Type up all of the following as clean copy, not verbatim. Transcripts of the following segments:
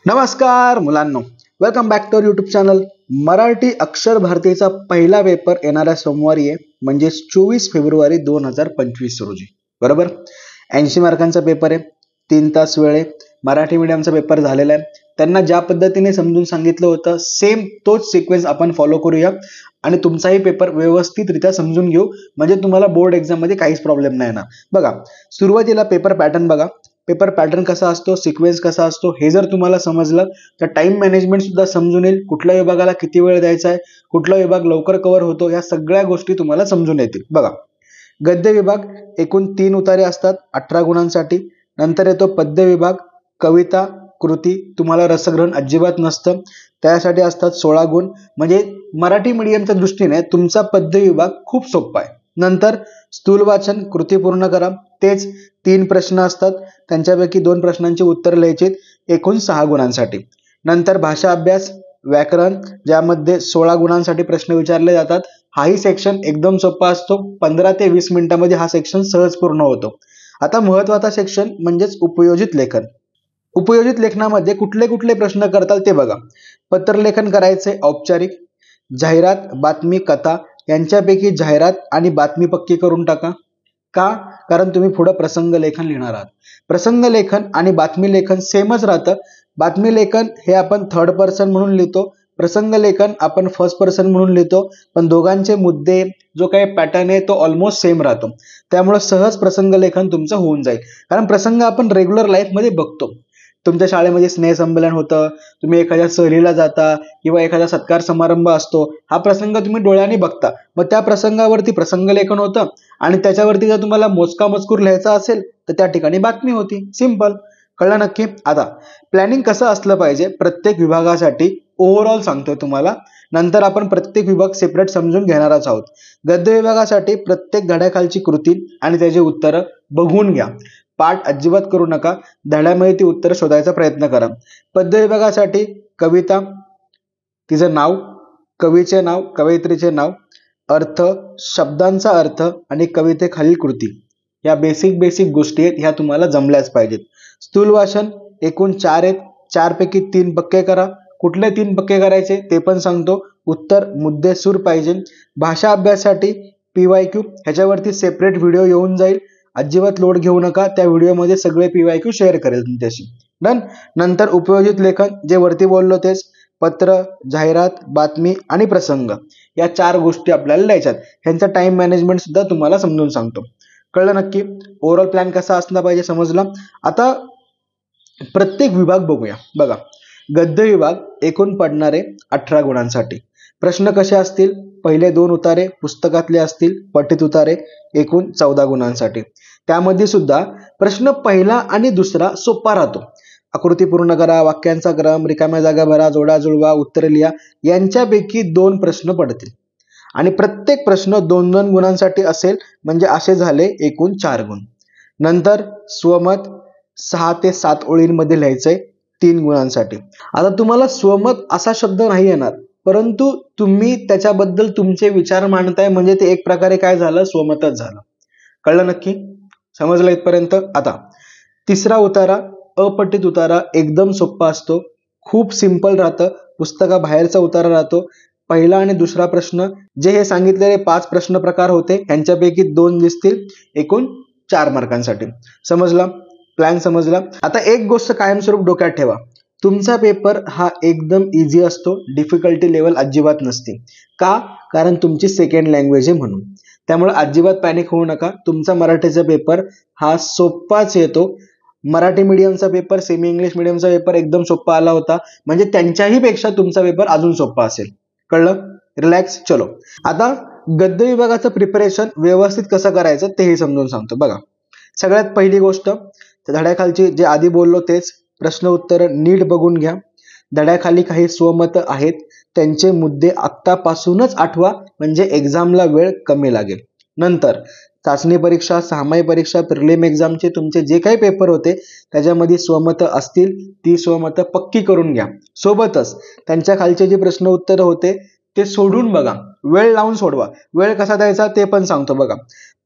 नमस्कार मुलांनो, welcome back to YouTube channel. Marathi अक्षर भारतीचा पहिला पेपर येणाऱ्या सोमवारी आहे, म्हणजे 24 फेब्रुवारी 2025 रोजी. बरोबर, 80 मार्कांचा पेपर आहे, 3 तास वेळ आहे. मराठी मीडियमचा पेपर झालेला आहे. त्यांना ज्या पद्धतीने समजून सांगितलं होतं सेम तोच सिक्वेन्स आपण फॉलो करूया आणि तुमचाही पेपर व्यवस्थितरित्या समजून घेऊ, म्हणजे तुम्हाला बोर्ड एक्झाम मध्ये काहीच प्रॉब्लेम नाही येणार. बघा, सुरुवातीला पेपर पॅटर्न बघा. पेपर पॅटर्न कसा असतो, सिक्वेन्स कसा असतो हे जर तुम्हाला समजलं तर टाइम मॅनेजमेंट सुद्धा समजून येईल. कुठल्या विभागाला किती वेळ द्यायचा आहे, कुठला विभाग लवकर कव्हर होतो, या सगळ्या गोष्टी तुम्हाला समजून येतील. बघा, गद्य विभाग एकूण 3 उतारे असतात 18 गुणांसाठी. नंतर येतो पद्य विभाग, कविता, कृती. तुम्हाला रसग्रहण अजिबात नसतं, त्यासाठी असतात 16 गुण. म्हणजे मराठी मीडियमच्या दृष्टीने तुमचा पद्य विभाग खूप सोपा आहे. नंतर स्थूल वाचन, कृती पूर्ण करा. तेच 3 प्रश्न असतात, त्यांच्यापैकी 2 प्रश्नांची उत्तर लिहायची, एकूण 6 गुणांसाठी. नंतर भाषा अभ्यास, व्याकरण, ज्यामध्ये 16 गुणांसाठी प्रश्न विचारले जातात. हाही सेक्शन एकदम सोपा असतो, 15 ते 20 मिनिटांमध्ये हा सेक्शन सहज पूर्ण होतो. आता महत्वाचा सेक्शन म्हणजेच उपयोजित लेखन. उपयोजित लेखनामध्ये कुठले कुठले प्रश्न करताल ते बघा. पत्रलेखन करायचे औपचारिक, जाहिरात, बातमी, कथा. यांच्यापैकी जाहिरात आणि बातमी पक्की करून टाका. का? कारण तुम्ही पुढे प्रसंग लेखन लिहिणार आहात. प्रसंग लेखन आणि बातमी लेखन सेमच राहतं. बातमी लेखन हे आपण थर्ड पर्सन म्हणून लिहितो, प्रसंग लेखन आपण फर्स्ट पर्सन म्हणून लिहितो, पण दोघांचे मुद्दे, जो काही पॅटर्न आहे तो ऑलमोस्ट सेम राहतो. त्यामुळे सहज प्रसंग लेखन तुमचं होऊन जाईल. कारण प्रसंग आपण रेग्युलर लाईफ मध्ये बघतो. तुमच्या शाळेमध्ये स्नेहसंमेलन होतं, तुम्ही एखाद्या सहलीला जाता किंवा एखादा सत्कार समारंभ असतो, हा प्रसंग तुम्ही डोळ्यांनी बघता. मग त्या प्रसंगावरती प्रसंग लेखन होतं आणि त्याच्यावरती जर तुम्हाला मोजका मजकूर लिहायचा असेल तर त्या ठिकाणी बातमी होती. सिंपल, कळलं नक्की? आता प्लॅनिंग कसं असलं पाहिजे प्रत्येक विभागासाठी ओव्हरऑल सांगतोय तुम्हाला, नंतर आपण प्रत्येक विभाग सेपरेट समजून घेणारच आहोत. गद्य विभागासाठी प्रत्येक धड्याखालची कृती आणि त्याची उत्तरं बघून घ्या. पाठ अजिबात करू नका, धड्यामध्ये ती उत्तर शोधायचा प्रयत्न करा. पद्य विभागासाठी कविता, तिचं नाव, कवीचे नाव, कवयित्रीचे नाव, अर्थ, शब्दांचा अर्थ आणि कवितेखालील कृती. या बेसिक गोष्टी आहेत, ह्या तुम्हाला जमल्याच पाहिजेत. स्थूल वाचन एकूण 4 आहेत, 4 पैकी 3 पक्के करा. कुठले 3 पक्के करायचे ते पण सांगतो. उत्तर मुद्देसूद पाहिजे. भाषा अभ्यासासाठी PYQ, ह्याच्यावरती सेपरेट व्हिडिओ येऊन जाईल. अजिबात लोड घेऊ नका, त्या व्हिडिओमध्ये सगळे PYQ शेअर करेल तुमच्याशी. डन. नंतर उपयोजित लेखन, जे वरती बोललो तेच, पत्र, जाहिरात, बातमी आणि प्रसंग, या 4 गोष्टी आपल्याला लिहायच्यात. ह्यांचा टाइम मॅनेजमेंट सुद्धा तुम्हाला समजून सांगतो. कळलं नक्की? ओव्हरऑल प्लॅन कसा असला पाहिजे समजला. आता प्रत्येक विभाग बघूया. बघा, गद्य विभाग एकूण पडणारे 18 गुणांसाठी. प्रश्न कसे असतील? पहिले 2 उतारे पुस्तकातले असतील, पठित उतारे एकूण 14 गुणांसाठी. त्यामध्ये सुद्धा प्रश्न पहिला आणि दुसरा सोपा राहतो. आकृती पूर्ण करा, वाक्यांचा क्रम, रिकाम्या जागा भरा, जोडा जुळवा, उत्तरे लिहा. यांच्यापैकी 2 प्रश्न पडतील आणि प्रत्येक प्रश्न 2-2 गुणांसाठी असेल, म्हणजे असे झाले एकूण 4 गुण. नंतर स्वमत 6 ते 7 ओळींमध्ये लिहायचंय 3 गुणांसाठी. आता तुम्हाला स्वमत असा शब्द नाही येणार, परंतु तुम्ही त्याच्याबद्दल तुमचे विचार मांडताय, म्हणजे ते एक प्रकारे काय झालं, स्वमतच झालं. कळलं नक्की? समजलं इथपर्यंत? आता तिसरा उतारा, अपठित उतारा, एकदम सोपा असतो, खूप सिंपल राहतं. पुस्तकाबाहेरचा उतारा राहतो. पहिला आणि दुसरा प्रश्न, जे हे सांगितलेले 5 प्रश्न प्रकार होते, यांच्यापैकी 2 दिसतील, एकूण 4 मार्कांसाठी. समजला? प्लॅन समजला? आता एक गोष्ट कायमस्वरूप डोक्यात ठेवा, तुमचा पेपर हा एकदम इझी असतो, डिफिकल्टी लेवल अजिबात नसते. का? कारण तुमची सेकंड लँग्वेज आहे म्हणून. त्यामुळे अजिबात पॅनिक होऊ नका. तुमचा मराठीचा पेपर हा सोपाच येतो. मराठी मीडियमचा पेपर, सेमी इंग्लिश मीडियमचा पेपर एकदम सोपा आला होता, म्हणजे त्यांच्याही पेक्षा तुमचा पेपर अजून सोपा असेल. कळलं? रिलॅक्स. चलो, आता गद्य विभागाचं प्रिपरेशन व्यवस्थित कसं करायचं तेही समजून सांगतो. बघा, सगळ्यात पहिली गोष्ट, धड्याखालची जे आधी बोललो तेच, प्रश्न उत्तर नीट बघून घ्या. धड्याखाली काही स्वमत आहेत, त्यांचे मुद्दे आत्तापासूनच आठवा, म्हणजे एक्झामला वेळ कमी लागेल. नंतर चाचणी परीक्षा, सहामाही परीक्षा, प्रिलिम एक्झामचे तुमचे जे काही पेपर होते त्याच्यामध्ये स्वमत असतील, ती स्वमत पक्की करून घ्या. सोबतच त्यांच्या खालचे जे प्रश्न उत्तर होते ते सोडून बघा, वेळ लावून सोडवा. वेळ कसा द्यायचा ते पण सांगतो. बघा,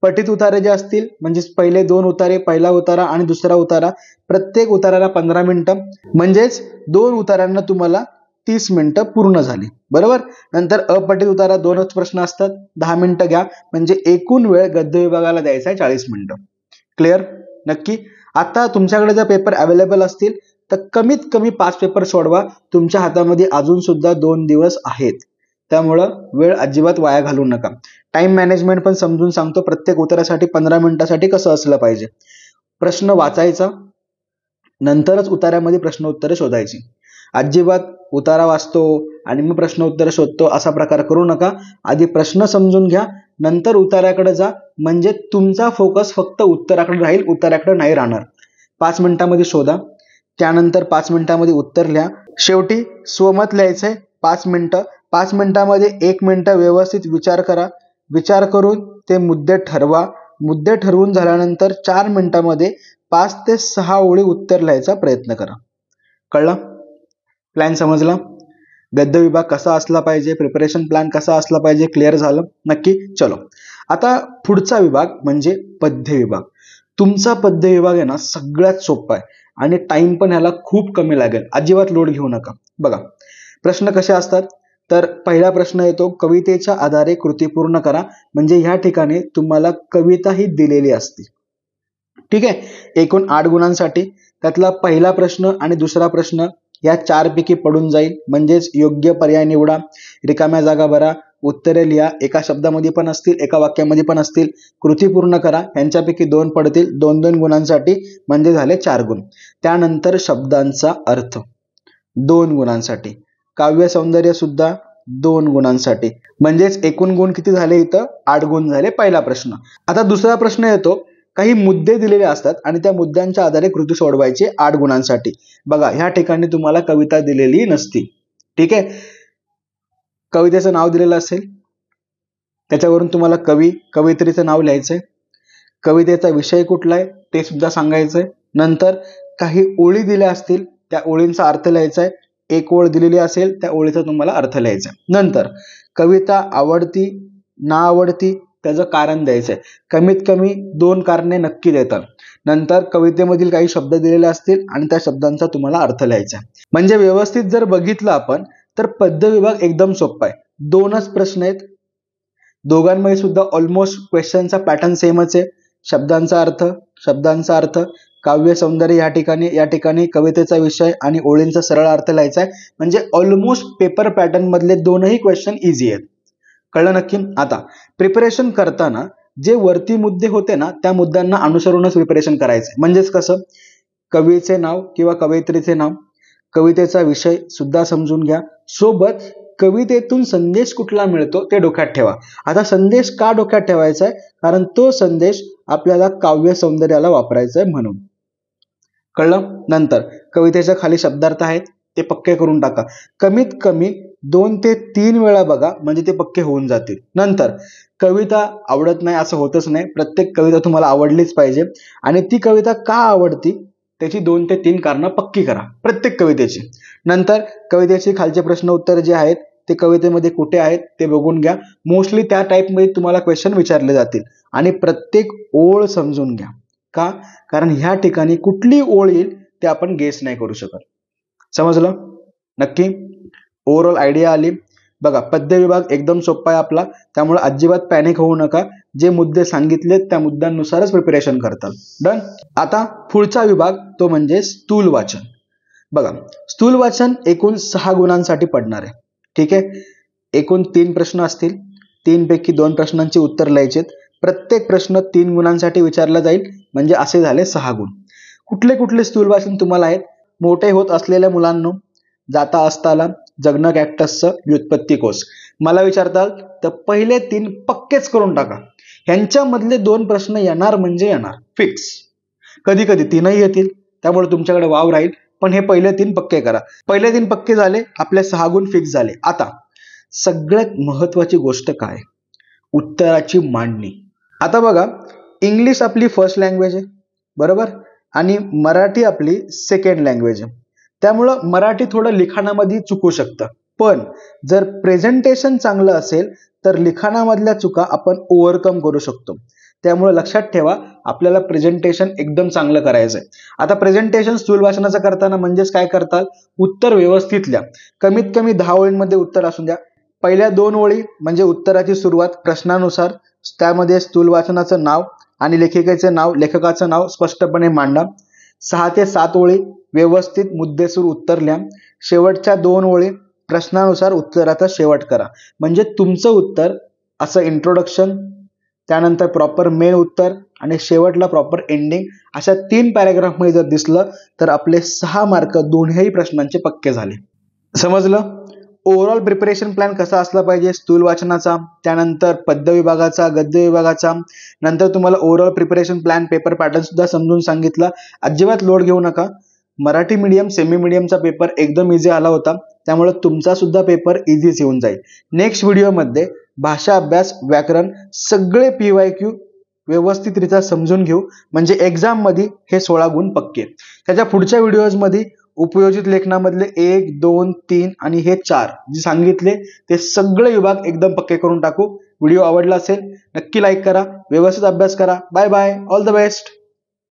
पटीत उतारे जे असतील म्हणजेच पहिले 2 उतारे, पहिला उतारा आणि दुसरा उतारा, प्रत्येक उताराला 15 मिनिटं, म्हणजेच 2 उतारांना तुम्हाला 30 मिनिटं पूर्ण झाली, बरोबर. नंतर अपटीत उतारा 2च प्रश्न असतात, 10 मिनिटं घ्या, म्हणजे एकूण वेळ गद्य विभागाला द्यायचा आहे 40 मिनिटं. क्लिअर? नक्की. आता तुमच्याकडे जर पेपर अवेलेबल असतील तर कमीत कमी 5 पेपर सोडवा. तुमच्या हातामध्ये अजून सुद्धा 2 दिवस आहेत, त्यामुळं वेळ अजिबात वाया घालवू नका. टाइम मॅनेजमेंट पण समजून सांगतो. प्रत्येक उत्तरासाठी 15 मिनिटासाठी कसं असलं पाहिजे. प्रश्न वाचायचा, नंतरच उतार्यामध्ये प्रश्न उत्तरे शोधायची. अजिबात उतारा वाचतो आणि मग प्रश्न उत्तर शोधतो असा प्रकार करू नका. आधी प्रश्न समजून घ्या, नंतर उतार्याकडे जा, म्हणजे तुमचा फोकस फक्त उत्तराकडे राहील, उतार्याकडे नाही राहणार. 5 मिनिटांमध्ये शोधा, त्यानंतर 5 मिनिटांमध्ये उत्तर लिहा. शेवटी स्वमत लिहायचंय 5 मिनिटं. 5 मिनिटांमध्ये 1 मिनिट व्यवस्थित विचार करा. विचार करून ते मुद्दे ठरवा. मुद्दे ठरवून झाल्यानंतर 4 मिनिटांमध्ये 5 ते 6 ओळी उत्तर लिहायचा प्रयत्न करा. कळलं? प्लॅन समजला? गद्य विभाग कसा असला पाहिजे, प्रिपरेशन प्लॅन कसा असला पाहिजे, क्लिअर झालं? नक्की. चलो, आता पुढचा विभाग म्हणजे पद्य विभाग. तुमचा पद्य विभाग आहे ना सगळ्यात सोपा आहे आणि टाइम पण ह्याला खूप कमी लागेल. अजिबात लोड घेऊ नका. बघा, प्रश्न कसे असतात, तर पहिला प्रश्न येतो, कवितेच्या आधारे कृती पूर्ण करा. म्हणजे ह्या ठिकाणी तुम्हाला कविता ही दिलेली असते. ठीक आहे. एकूण 8 गुणांसाठी त्यातला पहिला प्रश्न आणि दुसरा प्रश्न या 4 पैकी पडून जाईल, म्हणजेच योग्य पर्याय निवडा, रिकाम्या जागा भरा, उत्तरे लिहा. एका शब्दामध्ये पण असतील, एका वाक्यामध्ये पण असतील. कृती पूर्ण करा. यांच्यापैकी 2 पडतील, 2-2 गुणांसाठी, म्हणजे झाले 4 गुण. त्यानंतर शब्दांचा अर्थ 2 गुणांसाठी, काव्य सौंदर्य सुद्धा 2 गुणांसाठी, म्हणजेच एकूण गुण किती झाले इथं? 8 गुण झाले. पहिला प्रश्न. आता दुसरा प्रश्न येतो, काही मुद्दे दिलेले असतात आणि त्या मुद्द्यांच्या आधारे कृती सोडवायची 8 गुणांसाठी. बघा, ह्या ठिकाणी तुम्हाला कविता दिलेली नसती. ठीक आहे. कवितेचं नाव दिलेलं असेल, त्याच्यावरून तुम्हाला कवयित्रीचं नाव लिहायचंय. कवितेचा विषय कुठला आहे ते सुद्धा सांगायचंय. नंतर काही ओळी दिल्या असतील, त्या ओळींचा अर्थ लिहायचा आहे. एक ओळ दिलेली असेल, त्या ओळीचा तुम्हाला अर्थ लिहायचा आहे. नंतर कविता आवडती ना आवडती त्याचं कारण द्यायचंय. कमीत कमी 2 कारणे नक्की देतात. नंतर कवितेमधील काही शब्द दिलेले असतील आणि त्या शब्दांचा तुम्हाला अर्थ लिहायचा आहे. म्हणजे व्यवस्थित जर बघितलं आपण तर पद्य विभाग एकदम सोपा आहे. 2च प्रश्न आहेत, दोघांमध्ये सुद्धा ऑलमोस्ट क्वेश्चनचा पॅटर्न सेमच आहे. शब्दांचा अर्थ, काव्य सौंदर्य या ठिकाणी कवितेचा विषय आणि ओळींचा सरळ अर्थ लिहायचा आहे. म्हणजे ऑलमोस्ट पेपर पॅटर्न मधले 2ही क्वेश्चन इझी आहेत. कळलं नक्की? आता प्रिपरेशन करताना जे वरती मुद्दे होते ना त्या मुद्द्यांना अनुसरूनच प्रिपरेशन करायचं. म्हणजेच कसं, कवीचे नाव किंवा कवयित्रीचे नाव, कवितेचा विषय सुद्धा समजून घ्या, सोबत कवितेतून संदेश कुठला मिळतो ते डोक्यात ठेवा. आता संदेश का डोक्यात ठेवायचा आहे? कारण तो संदेश आपल्याला काव्य सौंदर्याला वापरायचा आहे म्हणून. कळलं? नंतर कवितेच्या खाली शब्दार्थ आहेत ते पक्के करून टाका. कमीत कमी 2 ते 3 वेळा बघा, म्हणजे ते पक्के होऊन जातील. नंतर कविता आवडत नाही असं होतच नाही, प्रत्येक कविता तुम्हाला आवडलीच पाहिजे. आणि ती कविता का आवडती त्याची 2 ते 3 कारणं पक्की करा प्रत्येक कवितेची. नंतर कवितेची खालचे प्रश्न उत्तर जे आहेत ते कवितेमध्ये कुठे आहेत ते बघून घ्या. मोस्टली त्या टाईपमध्ये तुम्हाला क्वेश्चन विचारले जातील. आणि प्रत्येक ओळ समजून घ्या. का? कारण ह्या ठिकाणी कुठली ओळ येईल ते आपण गेस नाही करू शकत. समजलं? नक्की. ओव्हरऑल आयडिया आली. बघा, पद्य विभाग एकदम सोपा आहे आपला, त्यामुळे अजिबात पॅनिक होऊ नका. जे मुद्दे सांगितलेत त्या मुद्द्यांनुसारच प्रिपरेशन करतात. डन. आता पुढचा विभाग तो म्हणजे स्थूल वाचन. बघा, स्थूल वाचन एकूण 6 गुणांसाठी पडणार आहे. ठीक आहे. एकूण 3 प्रश्न असतील, 3 पैकी 2 प्रश्नांची उत्तर लिहायचेत. प्रत्येक प्रश्न 3 गुणांसाठी विचारला जाईल, म्हणजे असे झाले 6 गुण. कुठले कुठले स्थूल वाचन तुम्हाला आहेत? मोठे होत असलेल्या मुलांनो, जाता असताला, जगणं कॅक्टसचं व्युत्पत्ती कोश. मला विचारताल तर पहिले 3 पक्केच करून टाका. ह्यांच्यामधले 2 प्रश्न येणार म्हणजे येणार फिक्स. कधी कधी 3ही येतील, त्यामुळे तुमच्याकडे वाव राहील. पण हे पहिले 3 पक्के करा. पहिले 3 पक्के झाले, आपले 6 गुण फिक्स झाले. आता सगळ्यात महत्वाची गोष्ट काय? उत्तराची मांडणी. आता बघा, इंग्लिश आपली फर्स्ट लँग्वेज आहे, बरोबर, आणि मराठी आपली सेकंड लँग्वेज आहे. त्यामुळं मराठी थोडं लिखाणामध्ये चुकू शकतं. पण जर प्रेझेंटेशन चांगलं असेल तर लिखाणामधल्या चुका आपण ओव्हरकम करू शकतो. त्यामुळे लक्षात ठेवा आपल्याला प्रेझेंटेशन एकदम चांगलं करायचं आहे. आता प्रेझेंटेशन स्थूल भाषणाचं करताना म्हणजेच काय करताल, उत्तर व्यवस्थित लिहा. कमीत कमी 10 ओळींमध्ये उत्तर असू द्या. पहिल्या 2 ओळी म्हणजे उत्तराची सुरुवात प्रश्नानुसार, त्यामध्ये स्थूल वाचनाचं नाव आणि लेखिकेचे नाव, लेखकाचं नाव स्पष्टपणे मांडा. 6 ते 7 ओळी व्यवस्थित मुद्देसूद उत्तर लिहा. शेवटच्या 2 ओळी प्रश्नानुसार उत्तराचा शेवट करा. म्हणजे तुमचं उत्तर असं इंट्रोडक्शन, त्यानंतर प्रॉपर मेन उत्तर आणि शेवटला प्रॉपर एंडिंग, अशा 3 पॅराग्राफमध्ये जर दिसलं तर आपले 6 मार्क दोन्ही प्रश्नांचे पक्के झाले. समजलं? ओव्हरऑल प्रिपरेशन प्लॅन कसा असला पाहिजे स्थूल वाचनाचा, त्यानंतर पद्य विभागाचा, गद्य विभागाचा, नंतर तुम्हाला overall preparation plan paper pattern सुद्धा समजून सांगितलं. अजिबात लोड घेऊ नका. मराठी मीडियम सेमी मीडियमचा पेपर एकदम इझी आला होता, त्यामुळे तुमचा सुद्धा पेपर इझीच येऊन जाईल. नेक्स्ट व्हिडिओमध्ये भाषा अभ्यास, व्याकरण सगळे PYQ व्यवस्थितरित्या समजून घेऊ, म्हणजे एक्झाम मध्ये हे 16 गुण पक्के. त्याच्या पुढच्या व्हिडिओजमध्ये उपयोजित लेखनामधले 1, 2, 3 आणि हे 4 जे सांगितले ते सगळे विभाग एकदम पक्के करून टाकू. व्हिडिओ आवडला असेल नक्की लाईक करा, व्यवस्थित अभ्यास करा. Bye bye, all the best.